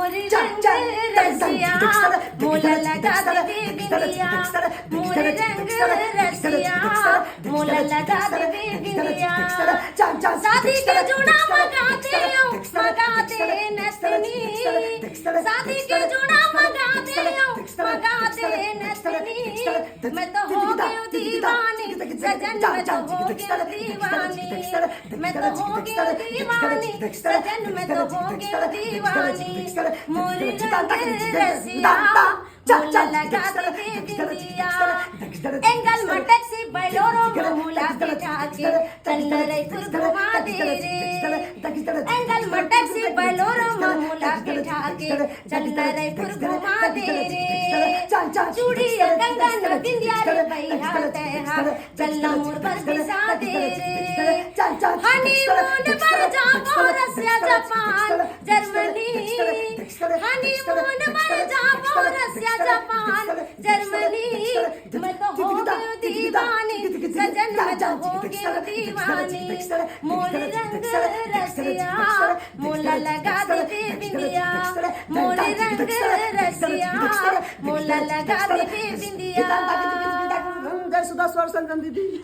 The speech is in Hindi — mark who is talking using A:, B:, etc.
A: मोरी रंग रसिया मोला लगा दे बिंदिया मोरी रंग रसिया मोला लगा दे बिंदिया शादी के जुड़ा मगा दे नथनी शादी के जुड़ा मगा दे नथनी मैं तो हो गई दीवानी सजन मैं तो हो गई दीवानी मैं तो हो गई दीवानी सजन मैं तो हो गई दीवानी मोरी रंग रसिया मोला लगा दे बिंदिया एंगल में टैक्सी बैलोरो मोला बिठा के चल रही घुमा दे रे एंगल में टैक्सी बैलोरो मोला बिठा के चल रही घुमा दे रे चूड़िया कंगन बिंदिया रे भैया तेहा चलना मोर पर बिसा दे रे हनीमून पर जाओ रसिया जापान जर्मनी हनीमून पर जाओ रसिया जापान जर्मनी मैं तो हो गई दीवानी सजन मैं तो हो गई दीवानी मोरी रंग रसिया मोला लगा दे बिंदिया मोरी रंग रसिया मोला लगा दे बिंदिया
B: सुधा स्वर संगम दीदी।